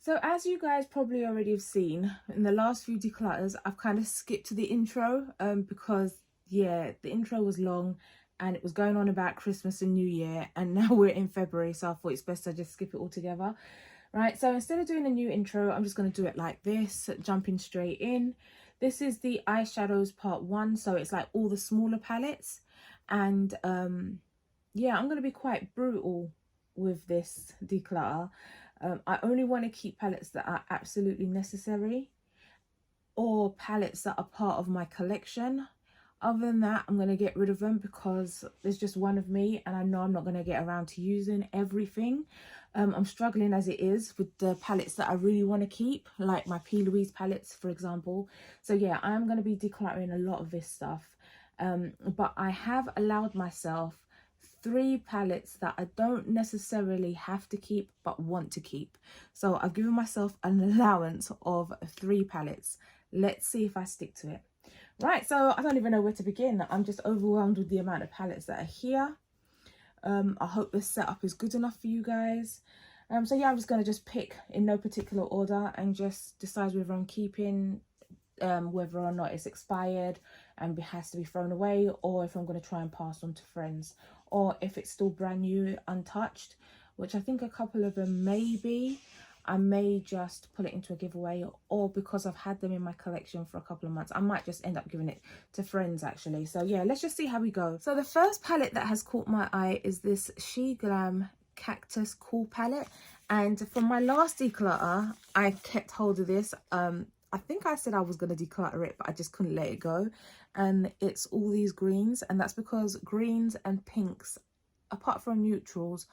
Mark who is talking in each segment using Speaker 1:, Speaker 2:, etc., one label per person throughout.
Speaker 1: So as you guys probably already have seen, in the last few declutters, I've kind of skipped to the intro because, yeah, the intro was long and it was going on about Christmas and New Year, and now we're in February, so I thought it's best to just skip it all together. Right, so instead of doing a new intro, I'm just going to do it like this, jumping straight in. This is the Eyeshadows Part 1, so it's like all the smaller palettes. And yeah, I'm going to be quite brutal with this declutter. I only want to keep palettes that are absolutely necessary or palettes that are part of my collection. Other than that, I'm going to get rid of them because there's just one of me and I know I'm not going to get around to using everything. I'm struggling as it is with the palettes that I really want to keep, like my P.Louise palettes, for example. So yeah, I'm going to be decluttering a lot of this stuff. But I have allowed myself 3 palettes that I don't necessarily have to keep but want to keep. So I've given myself an allowance of 3 palettes. Let's see if I stick to it. Right, so I don't even know where to begin. I'm just overwhelmed with the amount of palettes that are here. I hope this setup is good enough for you guys. So yeah, I'm just going to just pick in no particular order and just decide whether I'm keeping, whether or not it's expired and it has to be thrown away, or if I'm going to try and pass on to friends, or if it's still brand new, untouched, which I think a couple of them may be. I may just put it into a giveaway, or because I've had them in my collection for a couple of months, I might just end up giving it to friends actually. So yeah, let's just see how we go. So the first palette that has caught my eye is this She Glam Cactus Cool palette, and from my last declutter I kept hold of this. I think I said I was going to declutter it, but I just couldn't let it go, and it's all these greens, and that's because greens and pinks, apart from neutrals,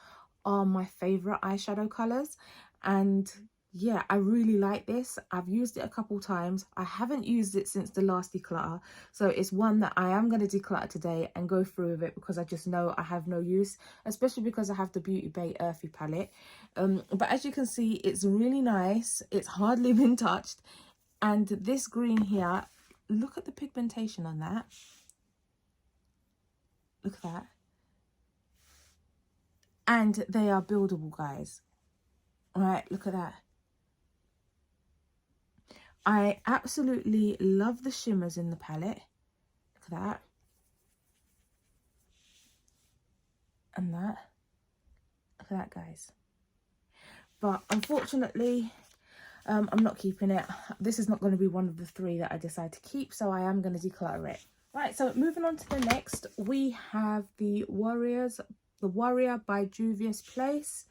Speaker 1: are my favorite eyeshadow colors. And yeah, I really like this. I've used it a couple times. I haven't used it since the last declutter, so it's one that I am going to declutter today and go through with it because I just know I have no use, especially because I have the Beauty Bay Earthy palette. But as you can see, it's really nice. It's hardly been touched, and this green here, look at the pigmentation on that. Look at that. And they are buildable, guys. Right, look at that. I absolutely love the shimmers in the palette. Look at that. And that. Look at that, guys. But unfortunately, I'm not keeping it. This is not going to be one of the 3 that I decide to keep, so I am going to declutter it. Right, so moving on to the next, we have the Warrior by Juvia's Place.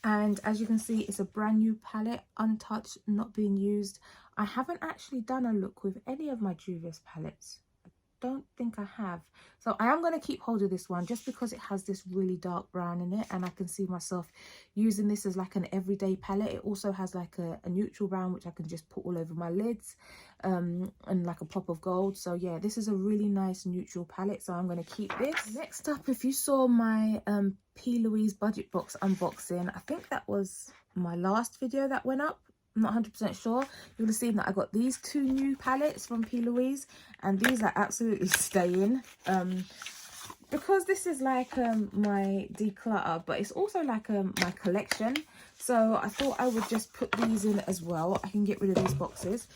Speaker 1: And as you can see, it's a brand new palette, untouched, not being used. I haven't actually done a look with any of my Juvia's palettes. I don't think I have. So I am going to keep hold of this one just because it has this really dark brown in it, and I can see myself using this as like an everyday palette. It also has like a neutral brown, which I can just put all over my lids, and like a pop of gold. So yeah, this is a really nice neutral palette, so I'm going to keep this. Next up, if you saw my P.Louise budget box unboxing, I think that was my last video that went up. I'm not 100% sure. You'll have seen that I got these 2 new palettes from P.Louise, and these are absolutely staying. Because this is like my declutter, but it's also like my collection. So I thought I would just put these in as well. I can get rid of these boxes.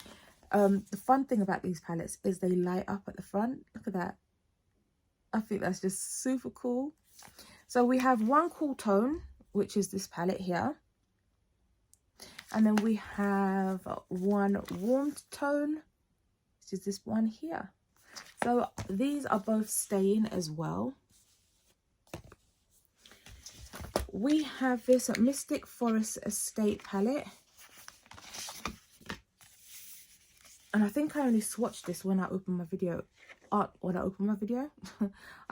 Speaker 1: The fun thing about these palettes is they light up at the front. Look at that. I think that's just super cool. So we have one cool tone, which is this palette here. And then we have one warm tone, which is this one here. So these are both staying as well. We have this Mystic Forest Estate palette. And I think I only swatched this when I opened my video. I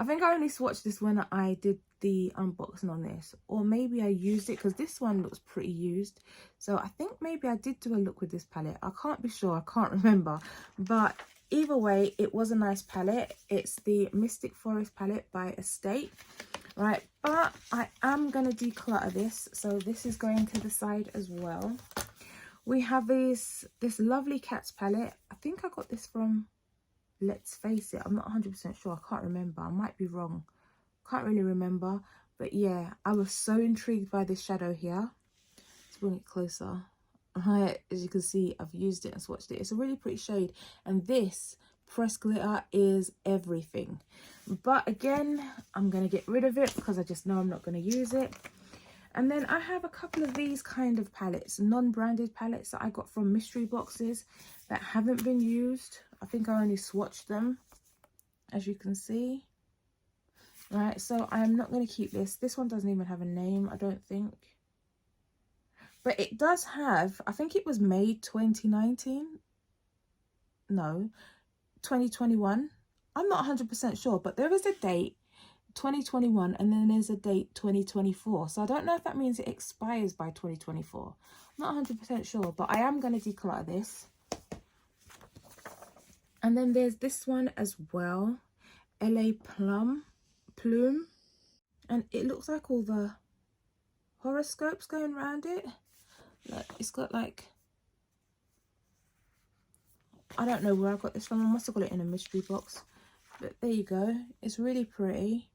Speaker 1: think I only swatched this when I did the unboxing on this, or maybe I used it because this one looks pretty used. So I think maybe I did do a look with this palette. I can't be sure, I can't remember, but either way, it was a nice palette. It's the Mystic Forest palette by Estate, right? But I am gonna declutter this, so this is going to the side as well. We have this lovely Cats palette. I think I got this from Let's Face It. I'm not 100% sure. I can't remember. I might be wrong. Can't really remember. But yeah, I was so intrigued by this shadow here. Let's bring it closer. Right, as you can see, I've used it and swatched it. It's a really pretty shade, and this pressed glitter is everything. But again, I'm going to get rid of it because I just know I'm not going to use it. And then I have a couple of these kind of palettes, non-branded palettes that I got from mystery boxes that haven't been used. I think I only swatched them, as you can see. Right, so I am not going to keep this. This one doesn't even have a name, I don't think. But it does have, I think it was made 2019. No, 2021. I'm not 100% sure, but there is a date 2021 and then there's a date 2024. So I don't know if that means it expires by 2024. I'm not 100% sure, but I am going to declutter this. And then there's this one as well, LA Plume. And it looks like all the horoscopes going around it. Look, it's got like, I don't know where I got this from. I must have got it in a mystery box. But there you go. It's really pretty.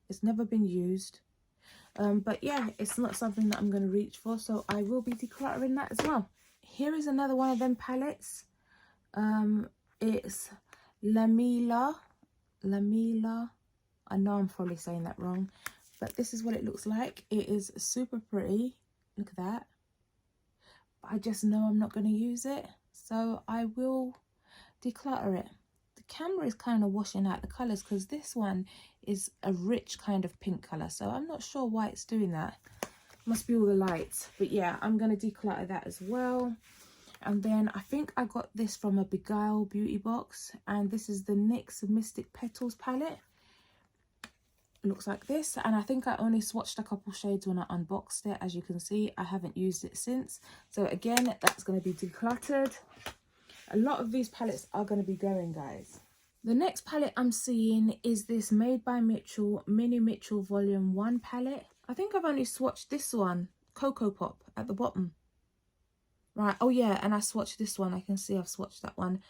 Speaker 1: It's never been used. But yeah, it's not something that I'm going to reach for. So I will be decluttering that as well. Here is another one of them palettes. It's Lamila. I know I'm probably saying that wrong. But this is what it looks like. It is super pretty. Look at that. I just know I'm not going to use it, so I will declutter it. The camera is kind of washing out the colours because this one is a rich kind of pink colour, so I'm not sure why it's doing that. Must be all the lights. But yeah, I'm going to declutter that as well. And then I think I got this from a Beguile beauty box, and this is the NYX Mystic Petals palette. It looks like this, and I think I only swatched a couple shades when I unboxed it. As you can see, I haven't used it since, so again, that's going to be decluttered. A lot of these palettes are going to be going, guys. The next palette I'm seeing is this Made by Mitchell Mini Mitchell Volume 1 palette. I think I've only swatched this one, Cocoa Pop, at the bottom. Right, oh yeah, and I swatched this one. I can see I've swatched that one,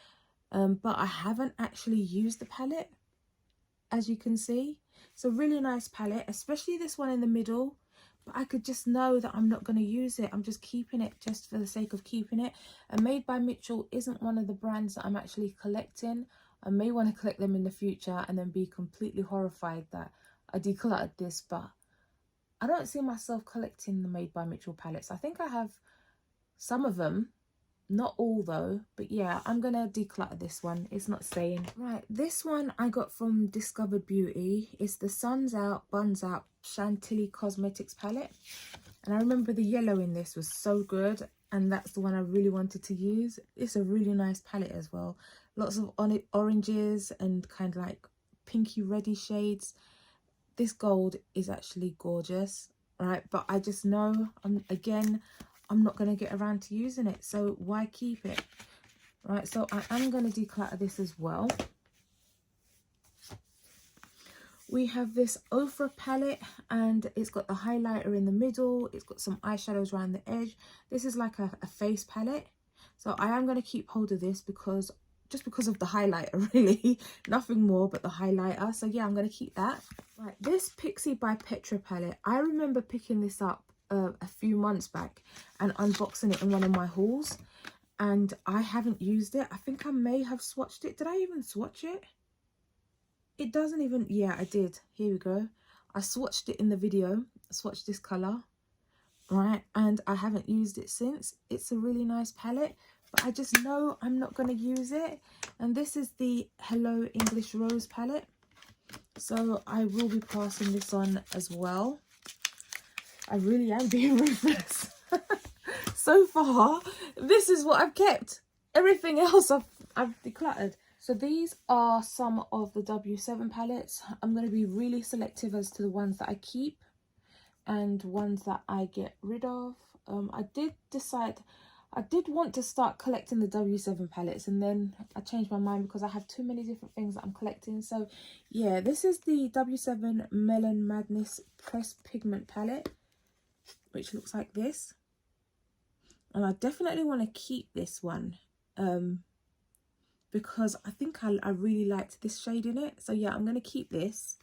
Speaker 1: but I haven't actually used the palette, as you can see. It's a really nice palette, especially this one in the middle, but I could just know that I'm not going to use it. I'm just keeping it just for the sake of keeping it. And Made by Mitchell isn't one of the brands that I'm actually collecting. I may want to collect them in the future and then be completely horrified that I decluttered this, but I don't see myself collecting the Made by Mitchell palettes. I think I have some of them, not all though, but yeah, I'm gonna declutter this one. It's not staying. Right, this one I got from Discovered Beauty. It's the Suns Out Buns Out Chantilly Cosmetics palette, and I remember the yellow in this was so good, and that's the one I really wanted to use. It's a really nice palette as well. Lots of oranges and kind of like pinky reddy shades. This gold is actually gorgeous, right? But I just know I'm not going to get around to using it, so why keep it? Right, so I am going to declutter this as well. We have this Ofra palette, and it's got the highlighter in the middle. It's got some eyeshadows around the edge. This is like a face palette, so I am going to keep hold of this just because of the highlighter, really. Nothing more but the highlighter. So yeah, I'm going to keep that. Right, this Pixie by Petra palette, I remember picking this up a few months back and unboxing it in one of my hauls, and I haven't used it. I think I may have swatched it. Did I even swatch it? It doesn't even, yeah, I did. Here we go. I swatched it in the video. I swatched this color, right? And I haven't used it since. It's a really nice palette, but I just know I'm not going to use it. And this is the Hello English Rose palette, so I will be passing this on as well. I really am being ruthless. So far, this is what I've kept. Everything else I've decluttered. So these are some of the W7 palettes. I'm going to be really selective as to the ones that I keep and ones that I get rid of. I did want to start collecting the W7 palettes, and then I changed my mind because I have too many different things that I'm collecting. So yeah, this is the W7 Melon Madness Pressed Pigment palette, which looks like this. And I definitely want to keep this one because I think I really liked this shade in it. So yeah, I'm going to keep this,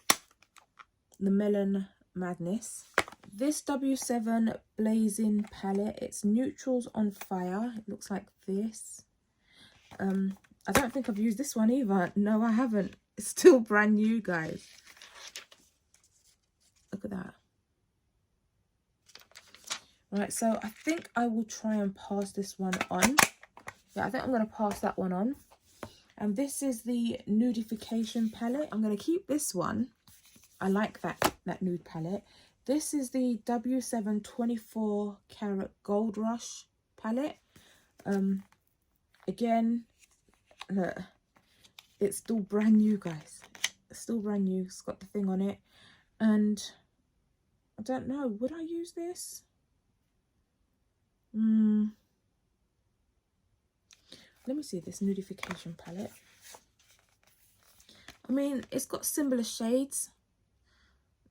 Speaker 1: the Melon Madness. this W7 Blazing palette. It's Neutrals on Fire. It looks like this. I don't think I've used this one either. No, I haven't. It's still brand new, guys. Look at that. Right, so I think I will try and pass this one on. Yeah, I think I'm going to pass that one on. And this is the Nudification palette. I'm going to keep this one. I like that nude palette. This is the W7 24 Karat Gold Rush palette. Again, look, it's still brand new, guys. It's still brand new. It's got the thing on it. And I don't know, would I use this? Let me see this Nudification palette. I mean, it's got similar shades,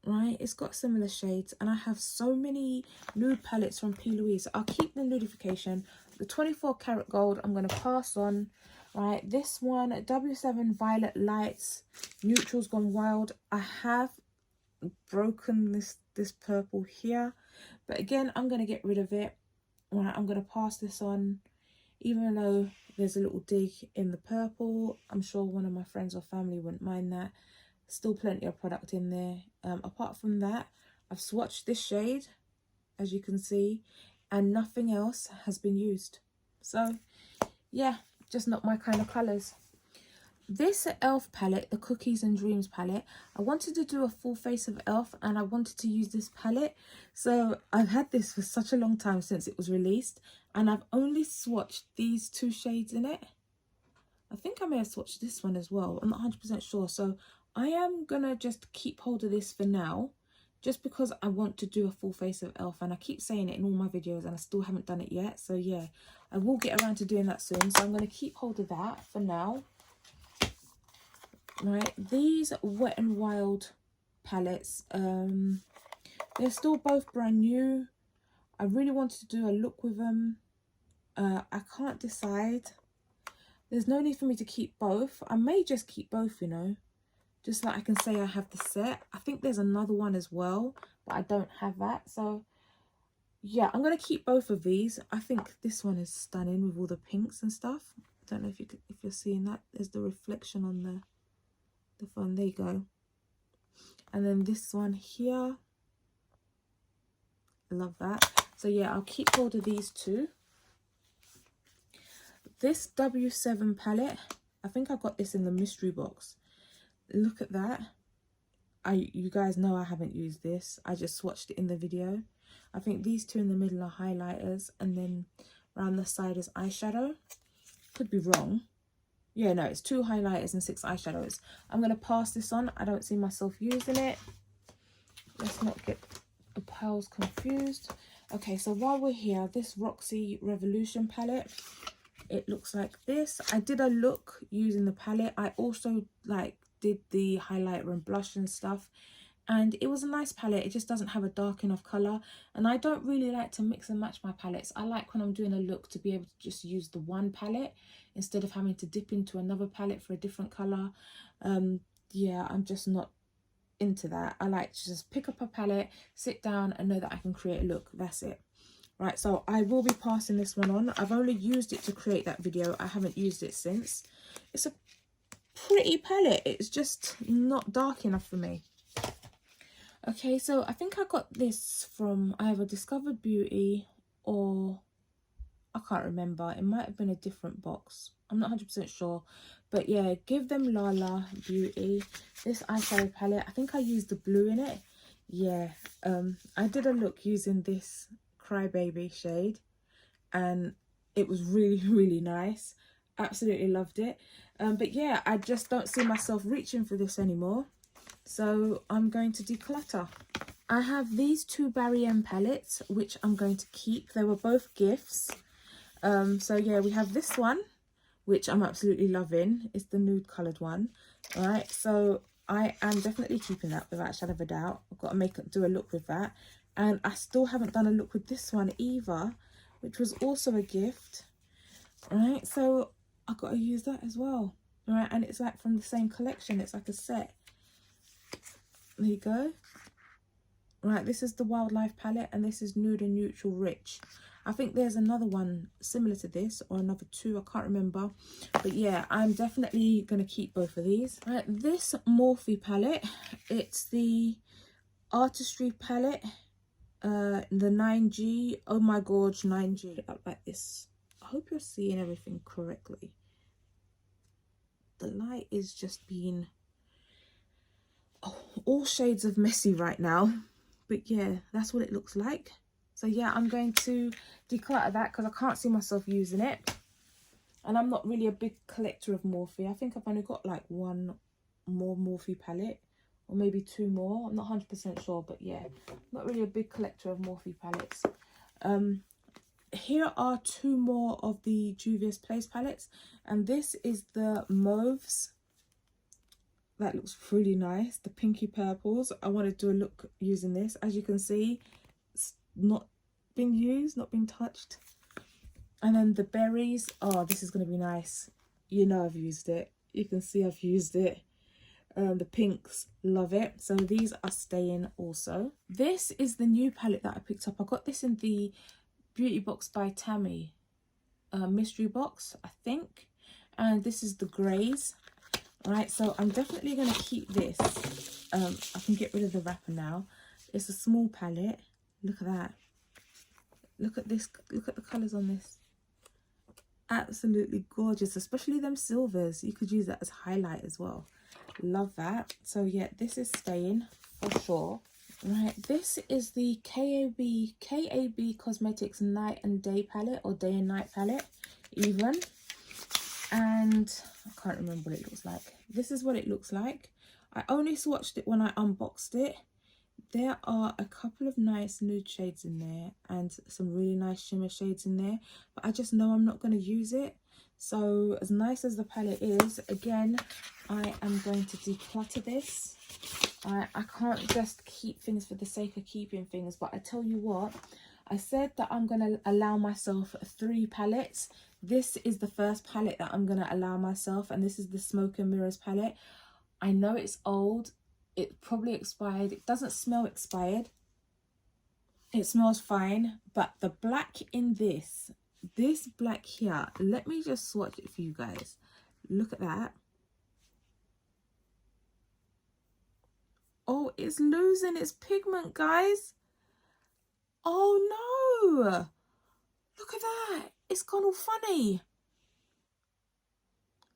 Speaker 1: right? It's got similar shades, and I have so many nude palettes from P.Louise. I'll keep the Nudification. The 24 Karat Gold, I'm going to pass on, right? This one, W7 Violet Lights, Neutrals Gone Wild. I have broken this purple here, but again, I'm going to get rid of it. Right, I'm going to pass this on, even though there's a little dig in the purple. I'm sure one of my friends or family wouldn't mind that. Still plenty of product in there. Apart from that, I've swatched this shade, as you can see, and nothing else has been used. So, yeah, just not my kind of colours. This e.l.f. palette, the Cookies and Dreams palette, I wanted to do a full face of e.l.f. and I wanted to use this palette. So I've had this for such a long time since it was released, and I've only swatched these two shades in it. I think I may have swatched this one as well. I'm not 100% sure. So I am going to just keep hold of this for now, just because I want to do a full face of e.l.f. and I keep saying it in all my videos and I still haven't done it yet. So yeah, I will get around to doing that soon. So I'm going to keep hold of that for now. Right, these Wet n Wild palettes, they're still both brand new. I really wanted to do a look with them. I can't decide. There's no need for me to keep both. I may just keep both, you know, just like I can say I have the set. I think there's another one as well, but I don't have that. So yeah, I'm gonna keep both of these. I think this one is stunning with all the pinks and stuff. I don't know if you're seeing that. There's the reflection on the phone. There you go. And then this one here, love that. So yeah, I'll keep hold of these two. This W7 palette, I think I got this in the mystery box. Look at that. You guys know I haven't used this. I just swatched it in the video. I think these two in the middle are highlighters, and then around the side is eyeshadow. Could be wrong. Yeah, no, it's 2 highlighters and 6 eyeshadows. I'm going to pass this on. I don't see myself using it. Let's not get the pearls confused. Okay, so while we're here, this Roxy Revolution palette, it looks like this. I did a look using the palette. I also did the highlighter and blush and stuff. And it was a nice palette. It just doesn't have a dark enough colour. And I don't really like to mix and match my palettes. I like when I'm doing a look to be able to just use the one palette instead of having to dip into another palette for a different colour. Yeah, I'm just not into that. I like to just pick up a palette, sit down and know that I can create a look. That's it. Right, so I will be passing this one on. I've only used it to create that video. I haven't used it since. It's a pretty palette. It's just not dark enough for me. Okay, so I think I got this from either Discovered Beauty or I can't remember. It might have been a different box. I'm not 100% sure. But yeah, Give Them Lala Beauty. This eyeshadow palette. I think I used the blue in it. Yeah, I did a look using this Crybaby shade. And it was really, really nice. Absolutely loved it. But yeah, I just don't see myself reaching for this anymore. So I'm going to declutter. I have these 2 Barry M palettes, which I'm going to keep. They were both gifts. So yeah, we have this one, which I'm absolutely loving. It's the nude coloured one. All right, so I am definitely keeping that without a shadow of a doubt. I've got to do a look with that. And I still haven't done a look with this one either, which was also a gift. All right, so I've got to use that as well. All right, and it's like from the same collection. It's like a set. There you go. Right, this is the Wildlife palette, and this is Nude and Neutral Rich. I think there's another one similar to this, or another two, I can't remember. But yeah, I'm definitely going to keep both of these. Right, this Morphe palette, it's the Artistry palette, the 9G. Oh my god, 9G. Up like this. I hope you're seeing everything correctly. The light is just being all shades of messy right now. But yeah, that's what it looks like. So yeah, I'm going to declutter that because I can't see myself using it. And I'm not really a big collector of Morphe. I think I've only got like one more Morphe palette, or maybe two more. I'm not 100% sure, but yeah, not really a big collector of Morphe palettes. Here are two more of the Juvia's Place palettes, and this is the Mauves. That looks really nice. The pinky purples. I want to do a look using this. As you can see, it's not been used, not been touched. And then the berries. Oh, this is going to be nice. You know I've used it. You can see I've used it. The pinks, love it. So these are staying also. This is the new palette that I picked up. I got this in the Beauty Box by Tammy mystery box, I think. And this is the greys. Alright, so I'm definitely going to keep this. I can get rid of the wrapper now. It's a small palette. Look at that. Look at this. Look at the colours on this. Absolutely gorgeous, especially them silvers. You could use that as highlight as well. Love that. So yeah, this is staying for sure. Right, this is the KOB Cosmetics Night and Day palette, or Day and Night palette even. And I can't remember what it looks like. This is what it looks like. I only swatched it when I unboxed it. There are a couple of nice nude shades in there and some really nice shimmer shades in there, but I just know I'm not going to use it. So as nice as the palette is, again, I am going to declutter this. I can't just keep things for the sake of keeping things, but I tell you what, I said that I'm going to allow myself 3 palettes. This is the first palette that I'm going to allow myself, and this is the Smoke and Mirrors palette. I know it's old. It probably expired. It doesn't smell expired. It smells fine, but the black in this black here, let me just swatch it for you guys. Look at that. Oh, it's losing its pigment, guys. Oh no, look at that. It's gone all funny.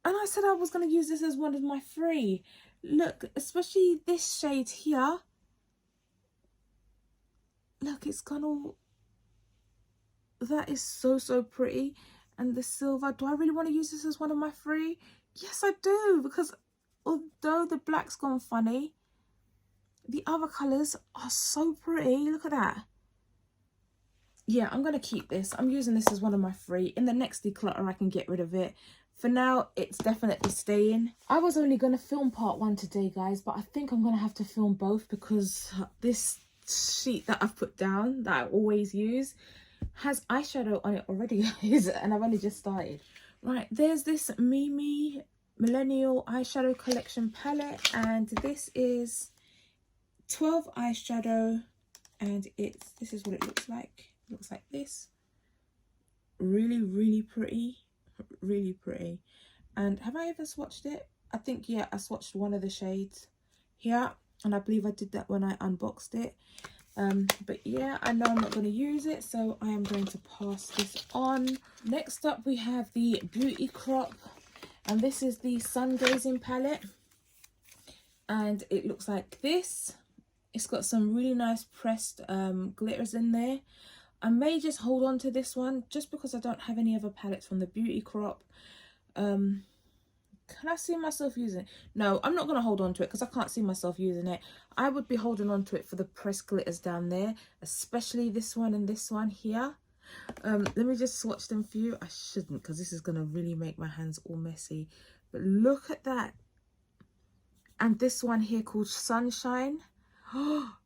Speaker 1: And I said I was going to use this as one of my 3. Look, especially this shade here. Look, it's gone all... That is so pretty. And the silver, do I really want to use this as one of my 3? Yes, I do, because although the black's gone funny, the other colours are so pretty. Look at that. Yeah, I'm going to keep this. I'm using this as one of my 3. In the next declutter, I can get rid of it. For now, it's definitely staying. I was only going to film part 1 today, guys, but I think I'm going to have to film both because this sheet that I've put down, that I always use, has eyeshadow on it already, guys, and I've only just started. Right, there's this Mimi Millennial Eyeshadow Collection palette, and this is 12 eyeshadow, and this is what it looks like. It looks like this. Really pretty. Really pretty. And have I ever swatched it? I think, yeah, I swatched one of the shades here, and I believe I did that when I unboxed it. But yeah, I know I'm not going to use it, so I am going to pass this on. Next up, we have the Beauty Crop, and this is the Sun Gazing palette, and it looks like this. It's got some really nice pressed glitters in there. I may just hold on to this one just because I don't have any other palettes from the Beauty Crop. Can I see myself using it? No, I'm not going to hold on to it because I can't see myself using it. I would be holding on to it for the pressed glitters down there, especially this one and this one here. Let me just swatch them for you. I shouldn't because this is going to really make my hands all messy. But look at that. And this one here called Sunshine. Oh,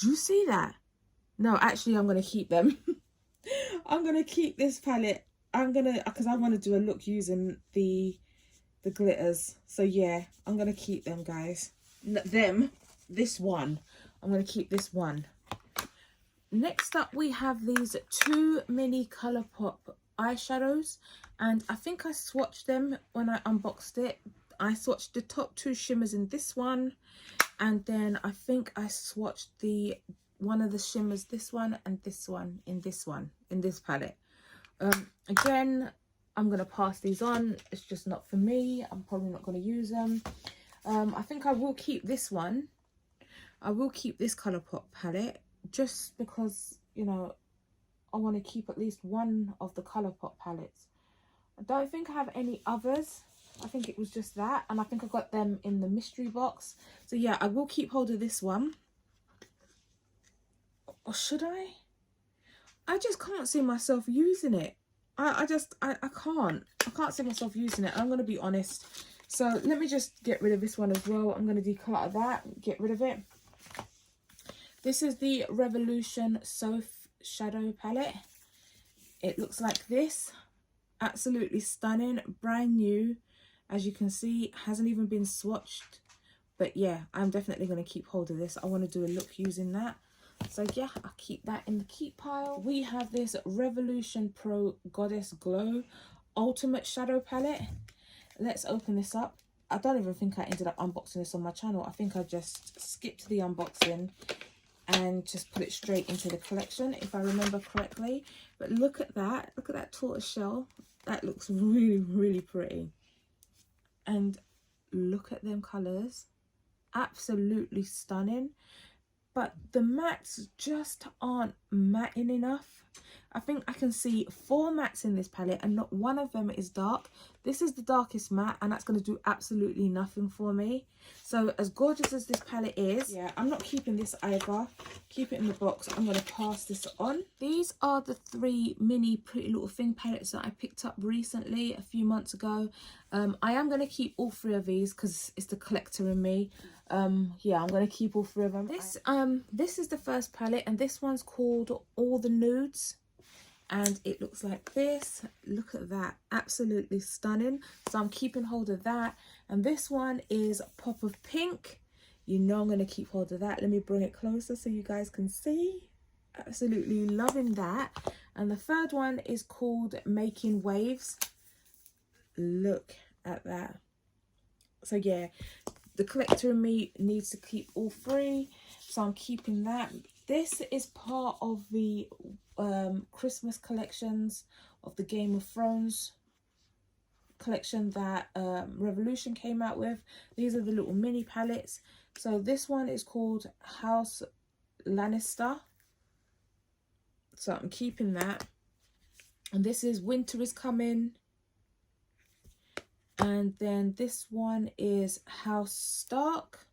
Speaker 1: do you see that? No, actually, I'm going to keep them. I'm going to keep this palette. Because I want to do a look using the glitters. So yeah, I'm going to keep them, guys. This one. I'm going to keep this one. Next up, we have these two mini Colourpop eyeshadows, and I think I swatched them when I unboxed it. I swatched the top two shimmers in this one, and then I think I swatched the one of the shimmers, this one and this one in this palette. Again, I'm gonna pass these on. It's just not for me. I'm probably not gonna use them. I think I will keep this one. I will keep this Colourpop palette just because, you know, I want to keep at least one of the Colourpop palettes. I don't think I have any others. I think it was just that, and I think I got them in the mystery box. So yeah, I will keep hold of this one. Or should I? I just can't see myself using it. I can't see myself using it. I'm going to be honest. So let me just get rid of this one as well. I'm going to declutter that, get rid of it. This is the Revolution Soft Shadow Palette. It looks like this. Absolutely stunning, brand new. As you can see, hasn't even been swatched. But yeah, I'm definitely going to keep hold of this. I want to do a look using that. So yeah, I'll keep that in the keep pile. We have this Revolution Pro Goddess Glow Ultimate Shadow Palette. Let's open this up. I don't even think I ended up unboxing this on my channel. I think I just skipped the unboxing and just put it straight into the collection, if I remember correctly. But look at that tortoise shell. That looks really, really pretty. And look at them colours. Absolutely stunning. But the mattes just aren't matting enough. I think I can see 4 mattes in this palette and not one of them is dark. This is the darkest matte, and that's going to do absolutely nothing for me. So as gorgeous as this palette is, yeah, I'm not keeping this either. Keep it in the box. I'm going to pass this on. These are the 3 mini Pretty Little Thing palettes that I picked up recently a few months ago. I am going to keep all 3 of these because it's the collector in me. Yeah, I'm going to keep all 3 of them. This is the first palette, and this one's called All the Nudes. And it looks like this. Look at that, absolutely stunning. So I'm keeping hold of that. And this one is Pop of Pink. You know I'm going to keep hold of that. Let me bring it closer so you guys can see. Absolutely loving that. And the third one is called Making Waves. Look at that. So yeah, the collector in me needs to keep all 3, so I'm keeping that. This is part of the Christmas collections of the Game of Thrones collection that Revolution came out with. These are the little mini palettes. So this one is called House Lannister, so I'm keeping that. And this is Winter is Coming. And then this one is House Stark.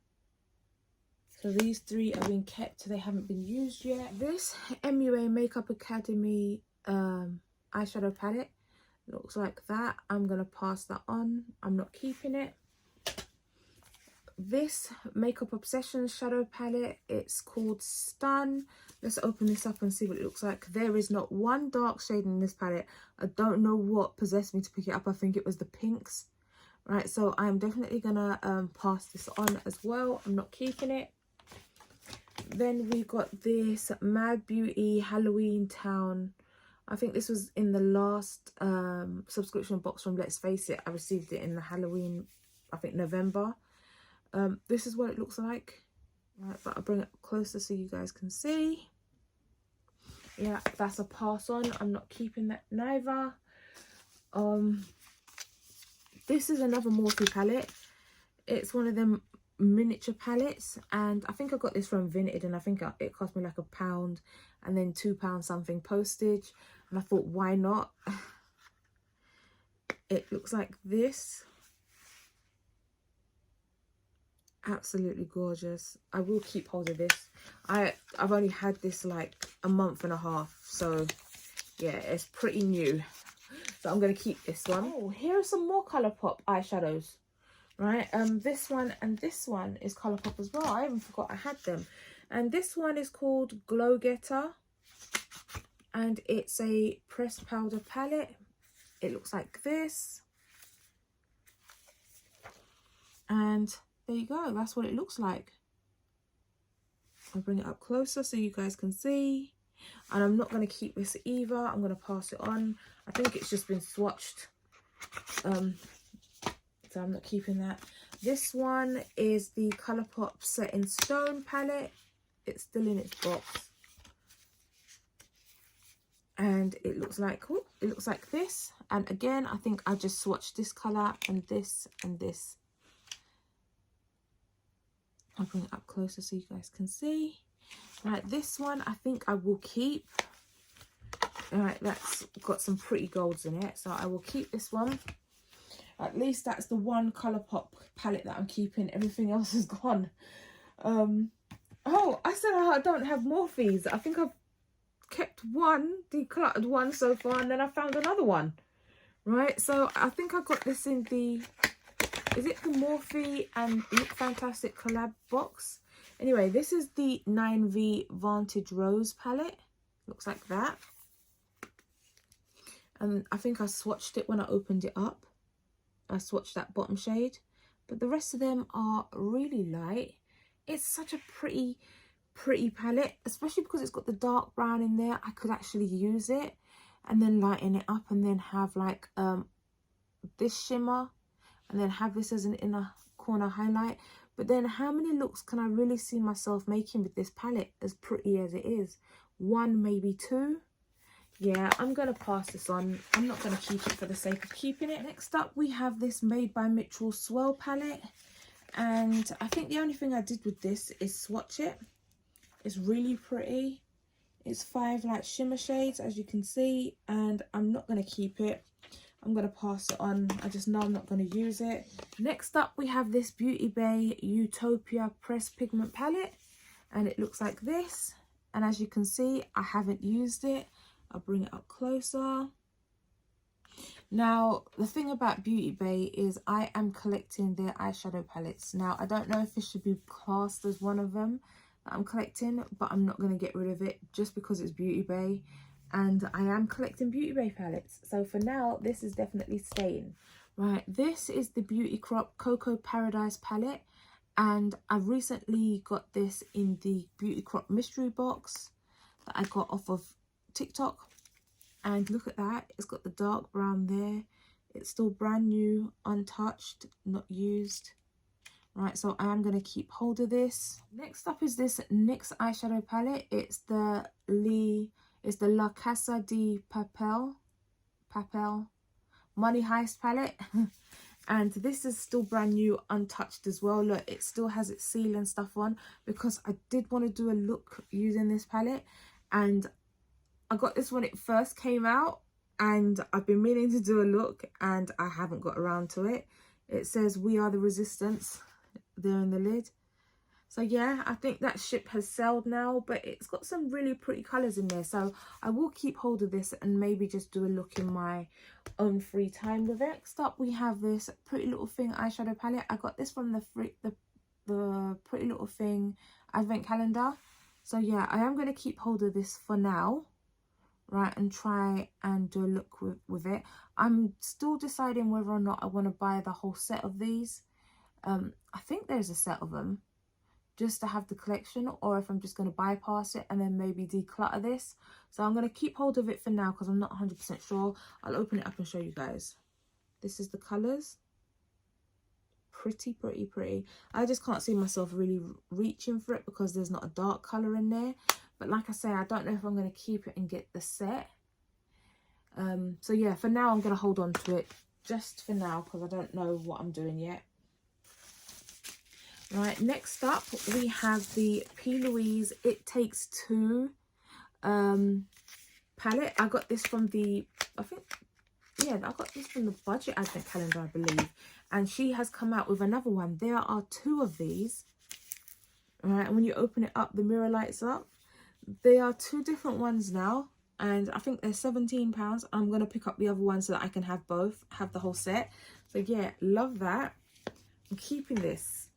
Speaker 1: So these 3 are being kept, they haven't been used yet. This MUA Makeup Academy eyeshadow palette looks like that. I'm going to pass that on. I'm not keeping it. This Makeup Obsession shadow palette, it's called Stun. Let's open this up and see what it looks like. There is not one dark shade in this palette. I don't know what possessed me to pick it up. I think it was the pinks. Right, so I'm definitely going to pass this on as well. I'm not keeping it. Then we got this Mad Beauty Halloween Town. I think this was in the last subscription box from Let's Face It. I received it in the Halloween, I think November. This is what it looks like. Right, but I'll bring it closer so you guys can see. Yeah, that's a pass on. I'm not keeping that neither. This is another Morphe palette. It's one of them miniature palettes, and I think I got this from Vinted, and I think it cost me like £1 and then £2 something postage, and I thought, why not? It looks like this. Absolutely gorgeous. I will keep hold of this. I've only had this like a month and a half, so yeah, it's pretty new. So I'm going to keep this one. Oh, here are some more Colourpop eyeshadows. Right, this one and this one is Colourpop as well. I even forgot I had them. And this one is called Glow Getter, and it's a pressed powder palette. It looks like this, and there you go, that's what it looks like. I'll bring it up closer so you guys can see. And I'm not going to keep this either. I'm going to pass it on. I think it's just been swatched. So I'm not keeping that. This one is the Colourpop Set in Stone palette. It's still in its box. And it looks like, oh, it looks like this. And again, I think I just swatched this colour and this and this. I'll bring it up closer so you guys can see. Right, this one I think I will keep. All right, that's got some pretty golds in it, so I will keep this one. At least that's the one Colourpop palette that I'm keeping. Everything else is gone. Oh, I said I don't have Morphes. I think I've kept one, decluttered one so far, and then I found another one. Right, so I think I got this in the, is it the Morphe and Look Fantastic collab box? Anyway, this is the 9V Vantage Rose palette. Looks like that. And I think I swatched it when I opened it up. I swatched that bottom shade. But the rest of them are really light. It's such a pretty palette, especially because it's got the dark brown in there. I could actually use it and then lighten it up and then have like this shimmer and then have this as an inner corner highlight. But then how many looks can I really see myself making with this palette, as pretty as it is? One, maybe two. Yeah, I'm going to pass this on. I'm not going to keep it for the sake of keeping it. Next up, we have this Made by Mitchell Swirl palette. And I think the only thing I did with this is swatch it. It's really pretty. It's 5 like shimmer shades, as you can see. And I'm not going to keep it. I'm going to pass it on. I just know I'm not going to use it. Next up, we have this Beauty Bay Utopia Pressed Pigment palette. And it looks like this. And as you can see, I haven't used it. I'll bring it up closer. Now, the thing about Beauty Bay is I am collecting their eyeshadow palettes. Now, I don't know if this should be classed as one of them that I'm collecting, but I'm not going to get rid of it just because it's Beauty Bay. And I am collecting Beauty Bay palettes. So for now, this is definitely staying. Right, this is the Beauty Crop Cocoa Paradise palette. And I've recently got this in the Beauty Crop mystery box that I got off of TikTok. And look at that, it's got the dark brown there. It's still brand new, untouched, not used. Right, so I am going to keep hold of this. Next up is this NYX eyeshadow palette. It's the La Casa de Papel Money Heist palette. And this is still brand new, untouched as well. Look, it still has its seal and stuff on, because I did want to do a look using this palette. And I got this when it first came out, and I've been meaning to do a look and I haven't got around to it. It says "We Are the Resistance" there in the lid. So yeah, I think that ship has sailed now, but it's got some really pretty colours in there. So I will keep hold of this and maybe just do a look in my own free time with it. Next up, we have this Pretty Little Thing eyeshadow palette. I got this from the Pretty Little Thing advent calendar. So yeah, I am going to keep hold of this for now. Right, and try and do a look with it. I'm still deciding whether or not I want to buy the whole set of these. I think there's a set of them just to have the collection, or if I'm just going to bypass it and then maybe declutter this. So I'm going to keep hold of it for now because I'm not 100% sure. I'll open it up and show you guys. This is the colours. Pretty. I just can't see myself really reaching for it because there's not a dark colour in there. But like I say, I don't know if I'm going to keep it and get the set. So yeah, for now I'm going to hold on to it just for now because I don't know what I'm doing yet. Right, next up we have the P.Louise It Takes Two palette. I got this from the, I got this from the budget advent calendar, I believe. And she has come out with another one. There are 2 of these. Right, and when you open it up, the mirror lights up. There are 2 different ones now, and I think they're £17. I'm going to pick up the other one so that I can have both, have the whole set. So yeah, love that. I'm keeping this,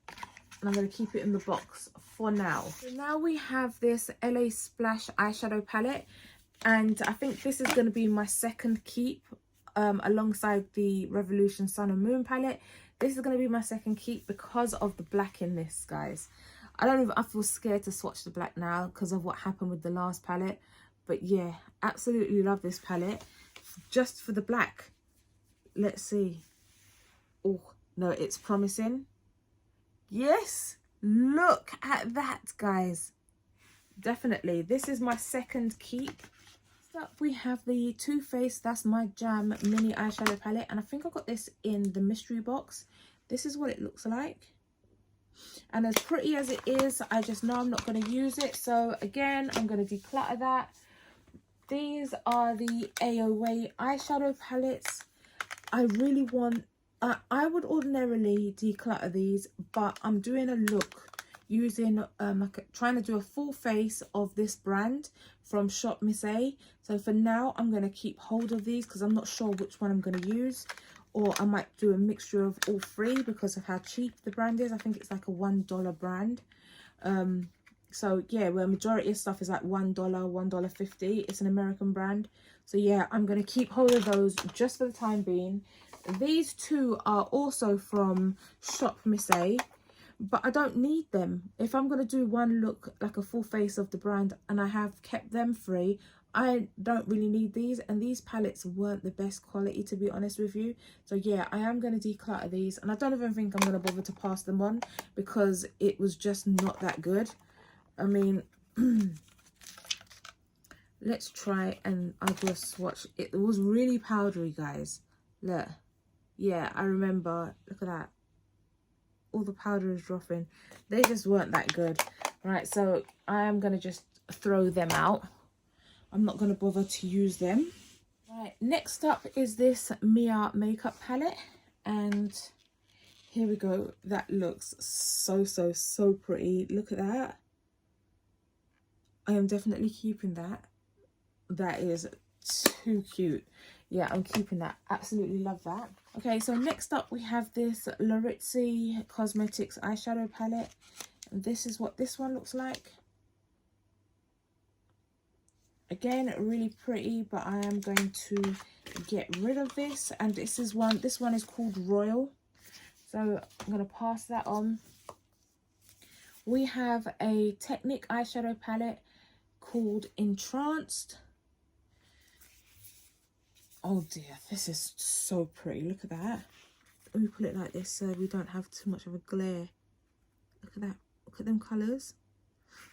Speaker 1: and I'm going to keep it in the box for now. So now we have this LA Splash eyeshadow palette, and I think this is going to be my second keep alongside the Revolution Sun and Moon palette. This is going to be my second keep because of the black in this, guys. I feel scared to swatch the black now because of what happened with the last palette. But yeah, absolutely love this palette. Just for the black. Let's see. Oh, no, it's promising. Yes, look at that, guys. Definitely. This is my second keep. Next up, we have the Too Faced That's My Jam mini eyeshadow palette. And I think I got this in the mystery box. This is what it looks like. And as pretty as it is, I just know I'm not going to use it. So again, I'm going to declutter that. These are the AOA eyeshadow palettes. I really want, I would ordinarily declutter these, but I'm doing a look using, trying to do a full face of this brand from shop Miss A. So for now, I'm going to keep hold of these because I'm not sure which one I'm going to use. Or I might do a mixture of all three because of how cheap the brand is. I think it's like a $1 brand. So yeah, where majority of stuff is like $1, $1.50. It's an American brand. So yeah, I'm going to keep hold of those just for the time being. These two are also from shop Miss A, but I don't need them. If I'm going to do one look like a full face of the brand and I have kept them free, I don't really need these. And these palettes weren't the best quality, to be honest with you. So yeah, I am going to declutter these, and I don't even think I'm going to bother to pass them on because it was just not that good. I mean, let's try and I'll do a swatch. It was really powdery, guys. Look. Yeah, I remember. Look at that. All the powder is dropping. They just weren't that good. Right, so I am going to just throw them out. I'm not going to bother to use them. Right, next up is this Mia makeup palette. And here we go. That looks so pretty. Look at that. I am definitely keeping that. That is too cute. Yeah, I'm keeping that. Absolutely love that. Okay, so next up we have this Larizzi Cosmetics eyeshadow palette. And this is what this one looks like. Again, really pretty, but I am going to get rid of this. And this one is called Royal. So I'm going to pass that on. We have a Technic eyeshadow palette called Entranced. Oh dear, this is so pretty. Look at that. Let me put it like this so we don't have too much of a glare. Look at that. Look at them colours.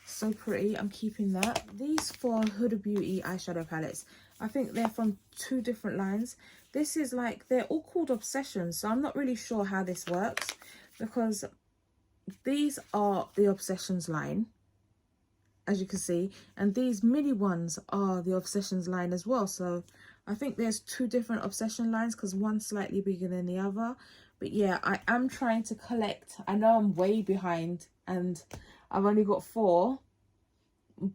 Speaker 1: So pretty. I'm keeping that. These four Huda Beauty eyeshadow palettes, I think they're from two different lines. This is like, they're all called Obsessions, so I'm not really sure how this works because these are the Obsessions line, as you can see, and these mini ones are the Obsessions line as well. So I think there's two different Obsession lines because one's slightly bigger than the other. But yeah, I am trying to collect. I know I'm way behind and I've only got 4,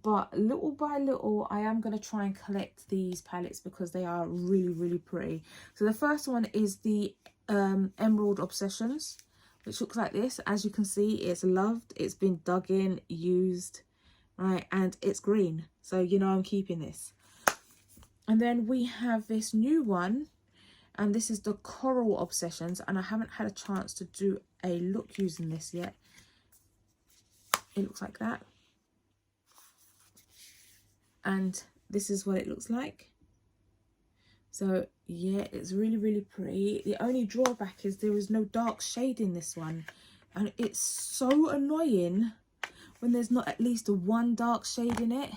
Speaker 1: but little by little I am going to try and collect these palettes because they are really pretty. So the first one is the Emerald Obsessions, which looks like this. As you can see, it's loved, it's been dug in, used, right, and it's green, so you know I'm keeping this. And then we have this new one, and this is the Coral Obsessions, and I haven't had a chance to do a look using this yet. It looks like that. And this is what it looks like. So yeah, it's really pretty. The only drawback is there is no dark shade in this one, and it's so annoying when there's not at least one dark shade in it.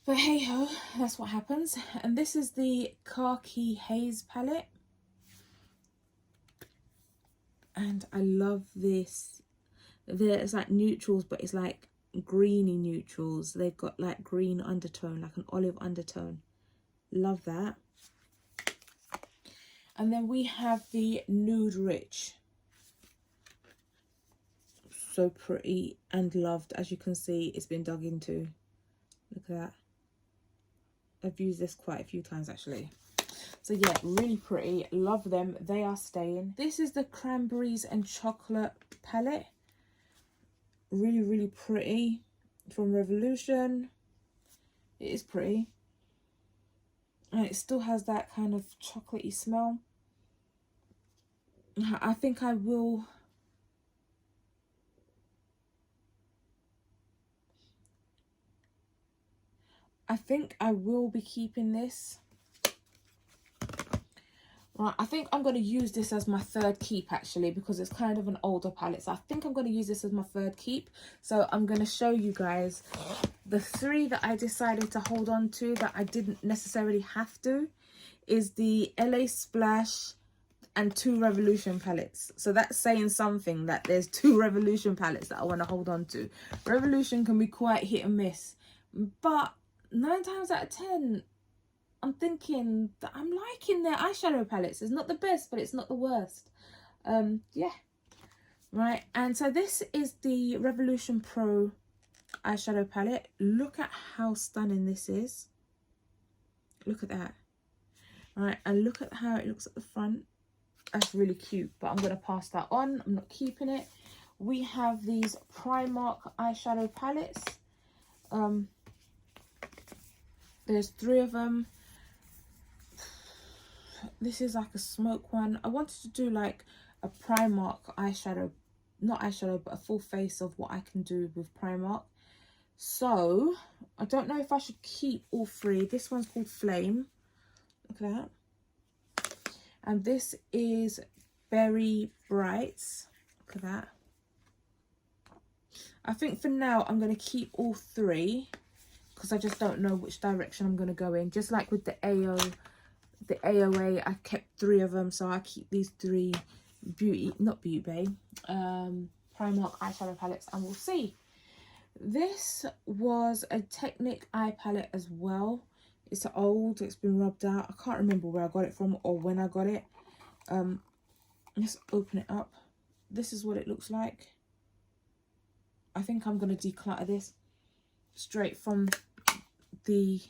Speaker 1: But hey ho, that's what happens. And this is the Khaki Haze palette. And I love this. It's like neutrals, but it's like greeny neutrals. They've got like green undertone, like an olive undertone. Love that. And then we have the Nude Rich. So pretty and loved. As you can see, it's been dug into. Look at that. I've used this quite a few times actually. So yeah, really pretty. Love them. They are staying. This is the Cranberries and Chocolate palette. Really pretty. From Revolution. It is pretty. And it still has that kind of chocolatey smell. I think I will... I think I will be keeping this. Right, I think I'm going to use this as my third keep actually, because it's kind of an older palette. So I think I'm going to use this as my third keep. So I'm going to show you guys the 3 that I decided to hold on to that I didn't necessarily have to. Is the LA Splash and 2 Revolution palettes. So that's saying something, that there's 2 Revolution palettes that I want to hold on to. Revolution can be quite hit and miss, but 9 times out of 10, I'm thinking that I'm liking their eyeshadow palettes. It's not the best, but it's not the worst. Yeah. Right, and so this is the Revolution Pro eyeshadow palette. Look at how stunning this is. Look at that. Right, and look at how it looks at the front. That's really cute, but I'm going to pass that on. I'm not keeping it. We have these Primark eyeshadow palettes. There's 3 of them. This is like a smoke one. I wanted to do like a Primark eyeshadow, not eyeshadow, but a full face of what I can do with Primark. So I don't know if I should keep all 3. This one's called Flame. Look at that. And this is Berry Brights. Look at that. I think for now I'm going to keep all 3, because I just don't know which direction I'm going to go in. Just like with the AOA, I kept 3 of them, so I keep these 3 not Beauty Bay, Primark eyeshadow palettes, and we'll see. This was a Technic eye palette as well. It's old, it's been rubbed out. I can't remember where I got it from or when I got it. Let's open it up. This is what it looks like. I think I'm going to declutter this straight from the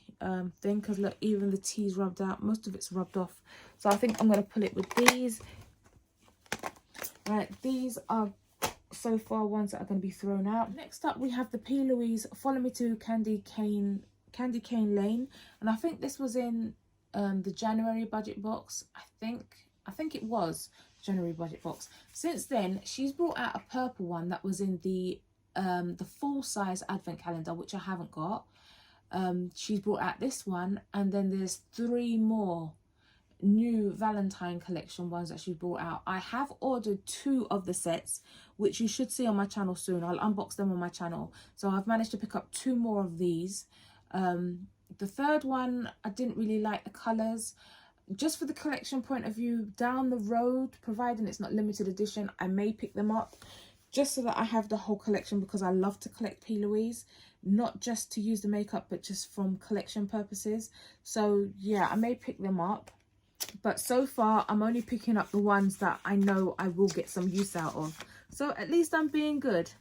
Speaker 1: thing, because look, even the T's rubbed out, most of it's rubbed off. So I think I'm going to pull it with these. Right, these are so far ones that are going to be thrown out. Next up we have the P.Louise Follow Me to Candy Cane Lane, and I think this was in the January budget box. I think it was January budget box. Since then she's brought out a purple one that was in the full size advent calendar, which I haven't got. She's brought out this one, and then there's 3 more new Valentine collection ones that she brought out. I have ordered 2 of the sets, which you should see on my channel soon. I'll unbox them on my channel. So I've managed to pick up 2 more of these. The 3rd one, I didn't really like the colours. Just for the collection point of view, down the road, providing it's not limited edition, I may pick them up, just so that I have the whole collection, because I love to collect P.Louise, not just to use the makeup, but just from collection purposes. So yeah, I may pick them up, but so far I'm only picking up the ones that I know I will get some use out of. So at least I'm being good.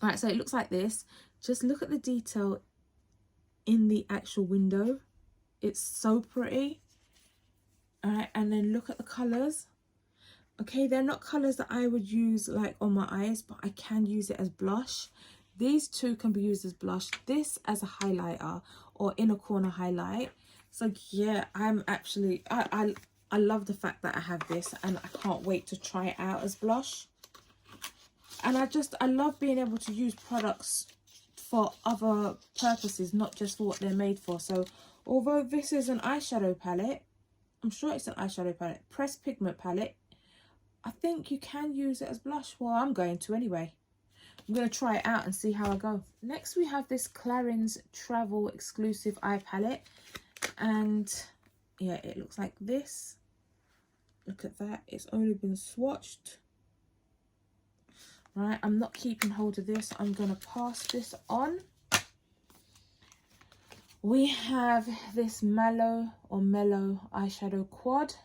Speaker 1: All right, so it looks like this. Just look at the detail in the actual window. It's so pretty. All right, and then look at the colors. Okay, they're not colors that I would use like on my eyes, but I can use it as blush. These 2 can be used as blush, this as a highlighter or inner corner highlight. So yeah, I'm actually, I love the fact that I have this, and I can't wait to try it out as blush. And I love being able to use products for other purposes, not just for what they're made for. So although this is an eyeshadow palette, I'm sure it's an eyeshadow palette, pressed pigment palette, I think you can use it as blush. Well, I'm going to anyway. I'm going to try it out and see how I go. Next we have this Clarins Travel Exclusive Eye Palette, and yeah, it looks like this. Look at that, it's only been swatched. Right, I'm not keeping hold of this. I'm going to pass this on. We have this Mellow eyeshadow quad.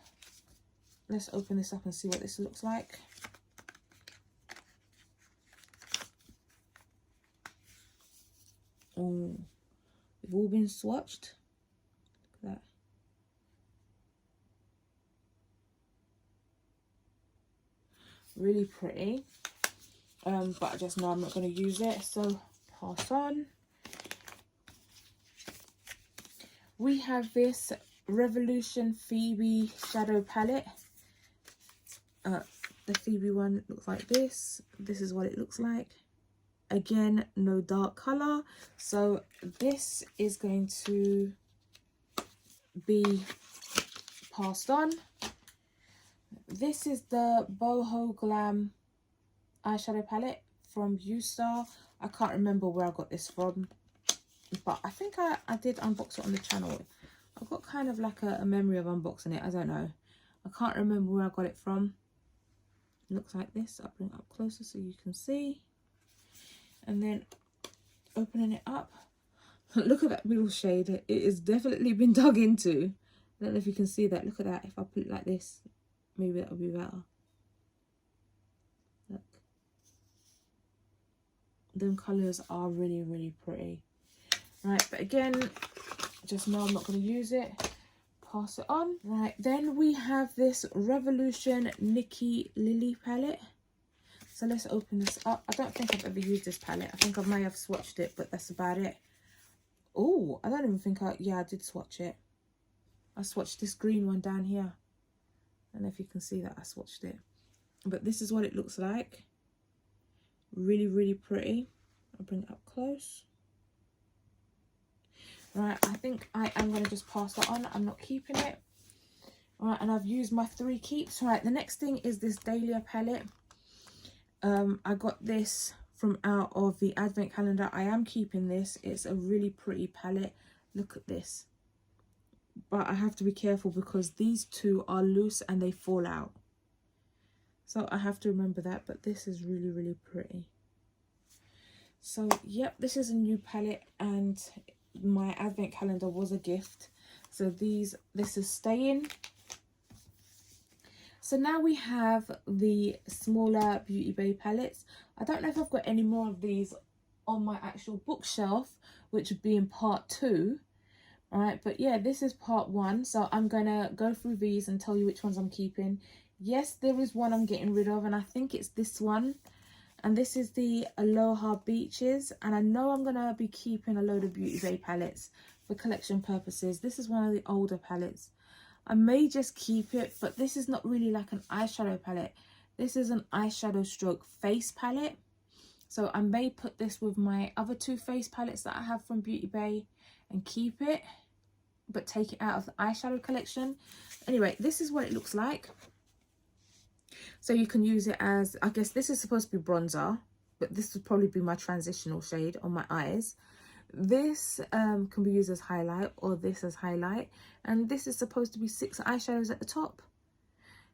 Speaker 1: Let's open this up and see what this looks like. Oh, they've all been swatched. Look at that. Really pretty. But I just know I'm not going to use it, so pass on. We have this Revolution Phoebe shadow palette. The Phoebe one looks like this. This is what it looks like. Again, no dark color, so this is going to be passed on. This is the Boho Glam eyeshadow palette from Ustar. I can't remember where I got this from, but I think I did unbox it on the channel. I've got kind of like a memory of unboxing it. I don't know. I can't remember where I got it from. It looks like this. I'll bring it up closer so you can see. And then opening it up. Look at that middle shade. It has definitely been dug into. I don't know if you can see that. Look at that. If I put it like this, maybe that'll be better. Look. Them colours are really, really pretty. Right, but again, just know I'm not going to use it. Pass it on. Right, then we have this Revolution Nikki Lily palette. So let's open this up. I don't think I've ever used this palette. I think I may have swatched it, but that's about it. Oh, I don't even think yeah, I did swatch it. I swatched this green one down here. I don't know if you can see that I swatched it. But this is what it looks like. Really, really pretty. I'll bring it up close. Right, I think I am going to just pass that on. I'm not keeping it. Right, and I've used my 3 keeps. Right, the next thing is this Dahlia palette. I got this from out of the advent calendar. I am keeping this. It's a really pretty palette. Look at this. But I have to be careful because these two are loose and they fall out. So I have to remember that. But this is really, really pretty. So, yep, this is a new palette and my advent calendar was a gift. So this is staying. So now we have the smaller Beauty Bay palettes. I don't know if I've got any more of these on my actual bookshelf, which would be in part 2. All right, but yeah, this is part 1. So I'm going to go through these and tell you which ones I'm keeping. Yes, there is one I'm getting rid of, and I think it's this one. And this is the Aloha Beaches. And I know I'm going to be keeping a load of Beauty Bay palettes for collection purposes. This is one of the older palettes. I may just keep it, but this is not really like an eyeshadow palette. This is an eyeshadow stroke face palette. So I may put this with my other 2 face palettes that I have from Beauty Bay and keep it, but take it out of the eyeshadow collection. Anyway, this is what it looks like. So you can use it as, I guess this is supposed to be bronzer, but this would probably be my transitional shade on my eyes. This can be used as highlight, or this as highlight, and this is supposed to be 6 eyeshadows at the top.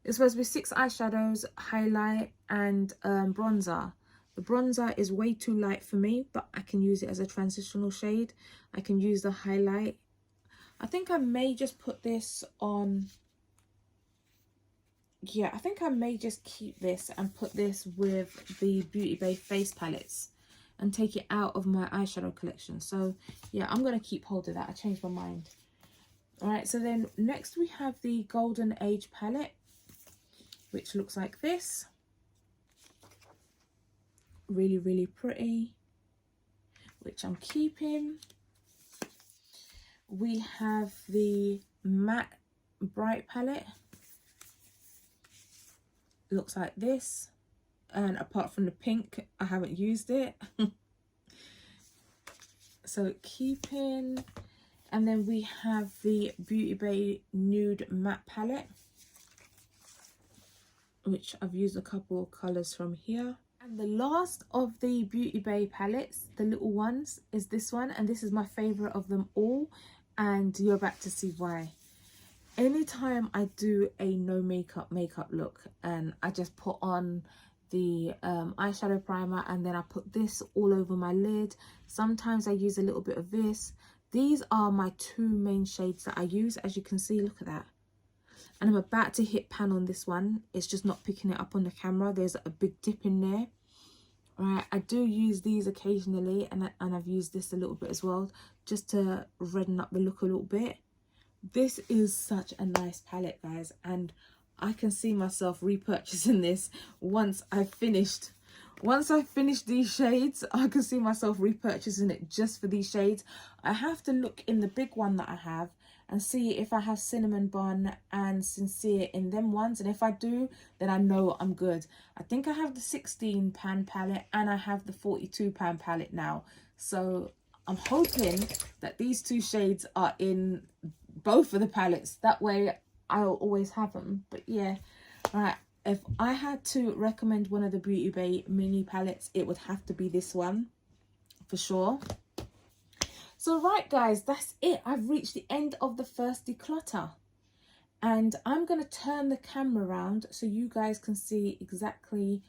Speaker 1: It's supposed to be 6 eyeshadows, highlight, and bronzer. The bronzer is way too light for me, but I can use it as a transitional shade. I can use the highlight. I think I may just put this on. Yeah, I think I may just keep this and put this with the Beauty Bay face palettes and take it out of my eyeshadow collection. So yeah, I'm going to keep hold of that. I changed my mind. All right, so then next we have the Golden Age palette, which looks like this. Really, really pretty, which I'm keeping. We have the Matte Bright palette. Looks like this, and apart from the pink, I haven't used it. So keeping. And then we have the Beauty Bay Nude Matte palette, which I've used a couple of colors from here. And the last of the Beauty Bay palettes, the little ones, is this one, and this is my favorite of them all, and you're about to see why. Anytime I do a no makeup look and I just put on the eyeshadow primer and then I put this all over my lid, sometimes I use a little bit of this. These are my 2 main shades that I use. As you can see, look at that. And I'm about to hit pan on this one. It's just not picking it up on the camera. There's a big dip in there. Right, I do use these occasionally, and I've used this a little bit as well, just to redden up the look a little bit. This is such a nice palette, guys, and I can see myself repurchasing this once I've finished. Once I finish these shades, I can see myself repurchasing it just for these shades. I have to look in the big one that I have and see if I have Cinnamon Bun and Sincere in them ones, and if I do, then I know I'm good. I think I have the 16 pan palette and I have the 42 pan palette now, so I'm hoping that these two shades are in both of the palettes, that way I'll always have them. But yeah, right, if I had to recommend one of the Beauty Bay mini palettes, it would have to be this one for sure. So right guys, that's it. I've reached the end of the first declutter, and I'm going to turn the camera around so you guys can see exactly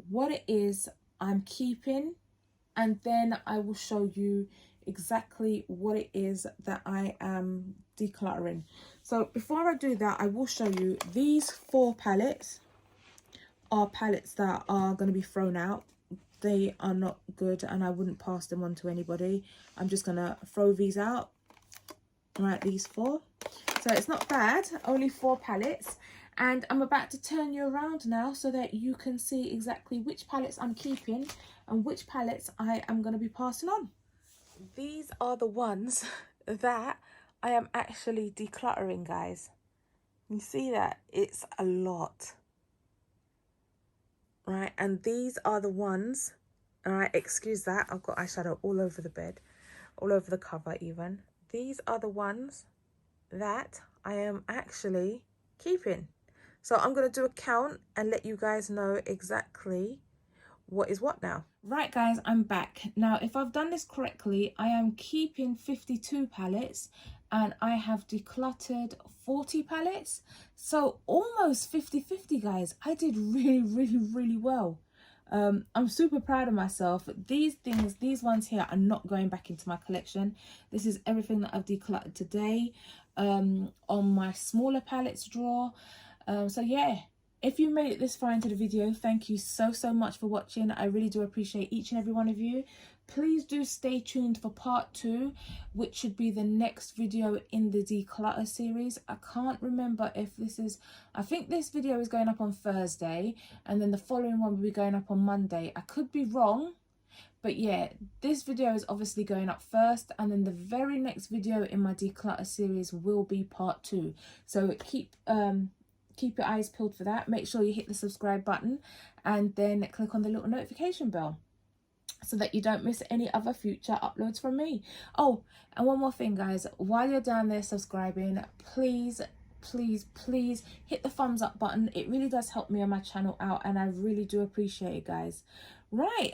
Speaker 1: what it is I'm keeping, and then I will show you exactly what it is that I am decluttering. So before I do that, I will show you these 4 palettes are palettes that are going to be thrown out. They are not good and I wouldn't pass them on to anybody. I'm just going to throw these out. Right, these 4. So it's not bad, only 4 palettes. And I'm about to turn you around now so that you can see exactly which palettes I'm keeping and which palettes I am going to be passing on. These are the ones that I am actually decluttering, guys. You see that? It's a lot. Right, and these are the ones, all right, excuse that, I've got eyeshadow all over the bed, all over the cover even. These are the ones that I am actually keeping. So I'm going to do a count and let you guys know exactly what is what now. Right guys, I'm back. Now if I've done this correctly, I am keeping 52 palettes and I have decluttered 40 palettes. So almost 50-50 guys. I did really well. I'm super proud of myself. These things, these ones here are not going back into my collection. This is everything that I've decluttered today on my smaller palettes drawer. So yeah, if you made it this far into the video, thank you so much for watching. I really do appreciate each and every one of you. Please do stay tuned for part 2, which should be the next video in the declutter series. I can't remember if this is, I think this video is going up on Thursday and then the following one will be going up on Monday. I could be wrong, but yeah, this video is obviously going up first, and then the very next video in my declutter series will be part 2. So keep your eyes peeled for that. Make sure you hit the subscribe button and then click on the little notification bell so that you don't miss any other future uploads from me. Oh, and one more thing guys, while you're down there subscribing, please hit the thumbs up button. It really does help me on my channel out and I really do appreciate it guys. Right,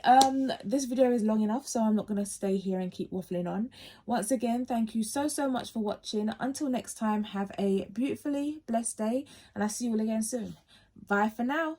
Speaker 1: this video is long enough, so I'm not going to stay here and keep waffling on. Once again, thank you so much for watching. Until next time, have a beautifully blessed day and I'll see you all again soon. Bye for now.